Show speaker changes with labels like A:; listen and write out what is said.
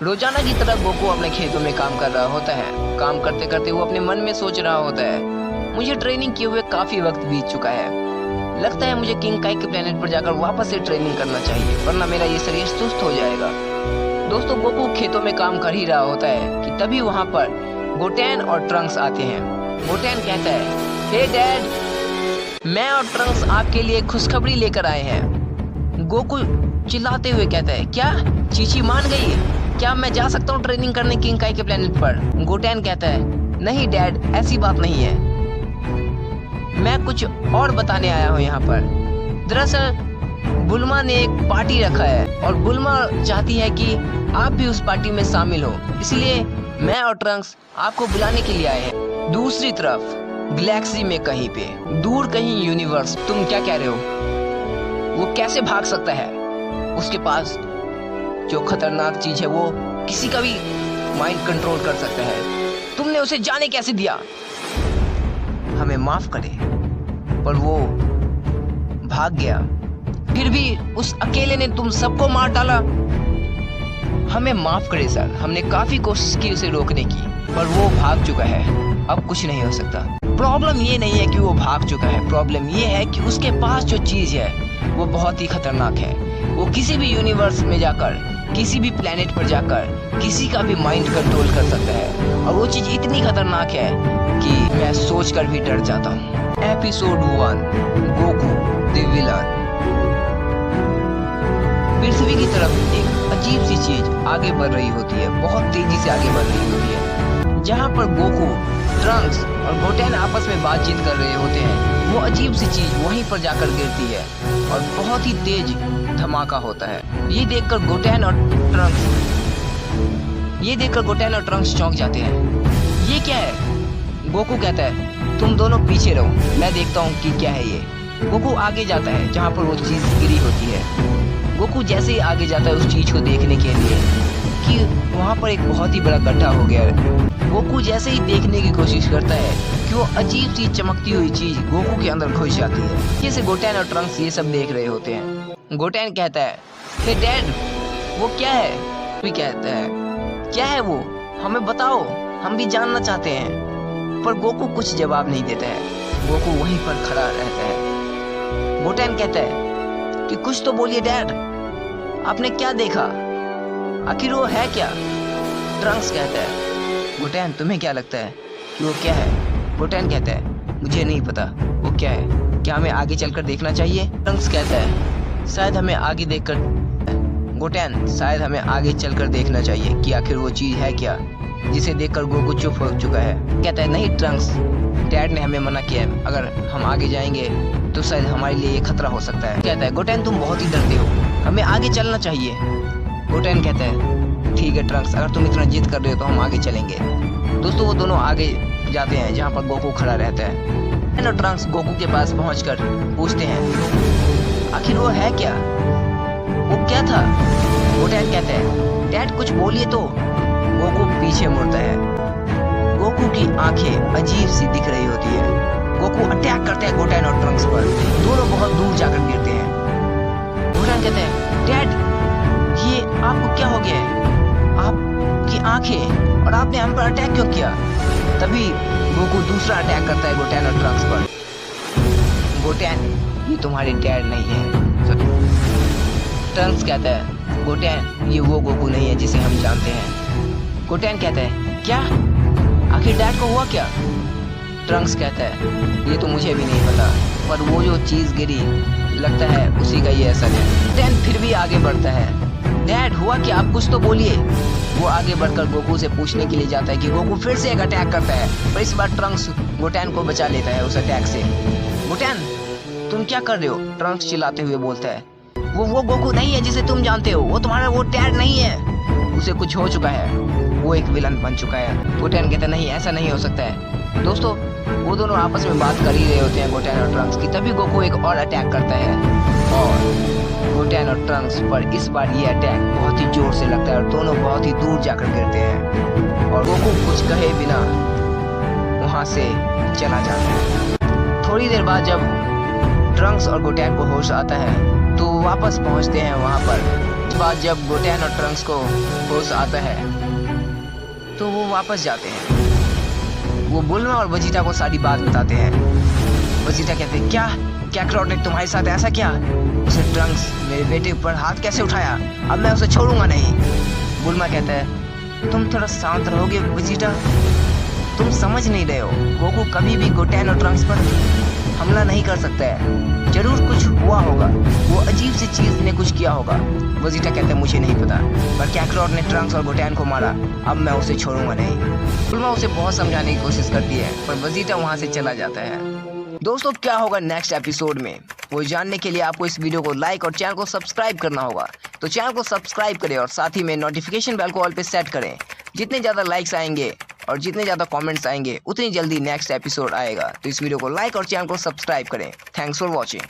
A: रोजाना की तरह गोकू अपने खेतों में काम कर रहा होता है। काम करते करते वो अपने मन में सोच रहा होता है, मुझे ट्रेनिंग किए हुए काफी वक्त बीत चुका है। लगता है मुझे किंग काई के प्लेनेट पर जाकर वापस से ट्रेनिंग करना चाहिए, वरना मेरा ये शरीर सुस्त हो जाएगा। दोस्तों, गोकू खेतों में काम कर ही रहा होता है कि तभी वहाँ पर गोटेन और ट्रंक्स आते हैं। गोटेन कहता है, हे डैड, मैं और ट्रंक्स आपके लिए खुशखबरी लेकर आए हैं। गोकू चिल्लाते हुए कहता है, क्या चीची मान गई? क्या मैं जा सकता हूँ ट्रेनिंग करने किंग काई के प्लेनेट पर? गोटेन कहता है, नहीं डैड, ऐसी बात नहीं है, मैं कुछ और बताने आया हूँ यहाँ पर। दरअसल बुल्मा ने एक पार्टी रखा है और बुल्मा चाहती है कि आप भी उस पार्टी में शामिल हो, इसलिए मैं और ट्रंक्स आपको बुलाने के लिए आए हैं। दूसरी तरफ गैलेक्सी में कहीं पे दूर कहीं यूनिवर्स, तुम क्या कह रहे हो? वो कैसे भाग सकता है? उसके पास जो खतरनाक चीज है वो किसी का भी माइंड कंट्रोल कर सकता है। तुमने उसे जाने कैसे दिया? हमें माफ करे, पर वो भाग गया। फिर भी उस अकेले ने तुम सबको मार डाला। हमें माफ करे सर, हमने काफी कोशिश की उसे रोकने की, पर वो भाग चुका है। अब कुछ नहीं हो सकता। प्रॉब्लम ये नहीं है कि वो भाग चुका है, प्रॉब्लम ये है कि उसके पास जो चीज है वो बहुत ही खतरनाक है। वो किसी भी यूनिवर्स में जाकर, किसी भी प्लेनेट पर जाकर किसी का भी माइंड कंट्रोल कर सकता है, और वो चीज इतनी खतरनाक है कि मैं सोचकर भी डर जाता हूँ। Episode 1, Goku the villain. पृथ्वी की तरफ एक अजीब सी चीज आगे बढ़ रही होती है, बहुत तेजी से आगे बढ़ रही होती है। जहाँ पर गोकू, ट्रंक्स और गोटेन आपस में बातचीत कर रहे होते हैं, वो अजीब सी चीज वहीं पर जाकर गिरती है और बहुत ही तेज धमाका होता है। ये देखकर गोटेन और ट्रंक्स चौंक जाते हैं। ये क्या है? गोकू कहता है, तुम दोनों पीछे रहो, मैं देखता हूँ कि क्या है ये। गोकू आगे जाता है जहाँ पर वो चीज गिरी होती है। गोकू जैसे ही आगे जाता है उस चीज को देखने के लिए कि वहाँ पर एक बहुत ही बड़ा गड्ढा हो गया है। गोकू जैसे ही देखने की कोशिश करता है कि वो अजीब सी चमकती हुई चीज गोकू के अंदर घुस जाती है। जैसे गोटेन और ट्रंक्स ये सब देख रहे होते हैं। गोटेन कहता है, हे डैड, वो क्या है? भी कहता है, क्या है वो? हमें बताओ, हम भी जानना चाहते हैं। पर गोकू कुछ जवाब नहीं देता है। गोकू वहीं पर खड़ा रहता है। गोटेन कहता है कि कुछ तो बोलिए डैड, आपने क्या देखा? आखिर वो है क्या? ट्रंक्स कहता है, गोटेन तुम्हें क्या लगता है कि वो क्या है? गोटेन कहता है, मुझे नहीं पता वो क्या है, क्या हमें आगे चलकर देखना चाहिए? ट्रंक्स कहता है, शायद हमें आगे चलकर देखना चाहिए कि आखिर वो चीज है क्या, जिसे देखकर गोकू चुप हो चुका है। कहता है, नहीं ट्रंक्स, डैड ने हमें मना किया है, अगर हम आगे जाएंगे तो शायद हमारे लिए ये खतरा हो सकता है। कहता है, गोटेन तुम बहुत ही डरते हो, हमें आगे चलना चाहिए। गोटेन कहता है, ठीक है ट्रंक्स, अगर तुम इतना जिद कर रहे हो तो हम आगे चलेंगे। दोस्तों, वो दोनों आगे जाते हैं जहाँ पर गोकू खड़ा रहता है। और ट्रंक्स गोकू के पास पहुंचकर पूछते हैं, आखिर वो है क्या? वो क्या था? गोटेन कहता है, डैड कुछ बोलिए तो। गोकू पीछे मुड़ता है। गोकू की आंखें अजीब सी दिख रही होती है। गोकू अटैक करता है गोटेन और ट्रंक्स पर। दोनों बहुत दूर जाकर गिरते हैं। गोटेन कहते हैं, डैड ये आपको क्या हो गया है? आपकी आंखें, और आपने हम पर अटैक क्यों किया? तभी गोकू दूसरा अटैक करता है गोटेन और ट्रंक्स पर। गोटेन, ये तुम्हारे डैड नहीं है। ट्रंक्स कहता है, गोटेन ये वो गोकू नहीं है जिसे हम जानते हैं। गोटेन कहता है, क्या? आखिर डैड को हुआ क्या? ट्रंक्स कहता है, ये तो मुझे भी नहीं पता, पर वो जो चीज गिरी लगता है उसी का ये असर है। गोटेन फिर भी आगे बढ़ता है। डैड हुआ क्या? आप कुछ तो बोलिए। वो आगे बढ़कर गोकू से पूछने के लिए जाता है कि गोकू फिर से एक अटैक करता है, पर इस बार ट्रंक्स गोटेन को बचा लेता है उस अटैक से। गोटेन तुम क्या कर रहे हो? ट्रंक्स चिल्लाते हुए बोलता है, वो गोकू नहीं है जिसे तुम जानते हो, वो तुम्हारा वो डैड नहीं है, उसे कुछ हो चुका है, वो एक विलन बन चुका है। गोटेन कहता है, नहीं ऐसा नहीं हो सकता है। दोस्तों, वो दोनों आपस में बात कर ही रहे होते हैं गोटेन और ट्रंक्स की, तभी गोकू एक और अटैक करता है और गोटेन और ट्रंक्स पर इस बार ये अटैक बहुत ही जोर से लगता है और दोनों बहुत ही दूर जाकर गिरते हैं और गोकू कुछ कहे बिना वहां से चला जाता है। थोड़ी देर बाद जब ट्रंक्स और गोटेन को होश आता है तो वापस पहुंचते हैं वहां पर इस बाद जब गोटेन और ट्रंक्स को होश आता है तो वो वापस जाते हैं। वो बुल्मा और वजीटा को सारी बात बताते हैं। वजीटा कहते हैं, क्या कैकरॉट ने तुम्हारे साथ ऐसा किया? उसे ट्रंक्स मेरे बेटे पर हाथ कैसे उठाया? अब मैं उसे छोड़ूंगा नहीं। बुल्मा कहता है, तुम थोड़ा शांत रहोगे वजीटा? तुम समझ नहीं रहे हो, गोकू कभी भी गोटेन और ट्रंक्स पर हमला नहीं कर सकता है। जरूर कुछ हुआ होगा, वो अजीब सी चीज ने कुछ किया होगा। वजीटा कहता है, मुझे नहीं पता, पर कैकरॉट ने ट्रंक्स और गोटेन को मारा, अब मैं उसे छोड़ूंगा नहीं। बुल्मा उसे बहुत समझाने की कोशिश करती है, पर वजीटा वहां से चला जाता है। दोस्तों, क्या होगा नेक्स्ट एपिसोड में, वो जानने के लिए आपको इस वीडियो को लाइक और चैनल को सब्सक्राइब करना होगा। तो चैनल को सब्सक्राइब करें और साथ ही में नोटिफिकेशन बेल को ऑल पे सेट करें। जितने ज़्यादा लाइक्स आएंगे और जितने ज़्यादा कमेंट्स आएंगे उतनी जल्दी नेक्स्ट एपिसोड आएगा। तो इस वीडियो को लाइक और चैनल को सब्सक्राइब करें। Thanks for watching.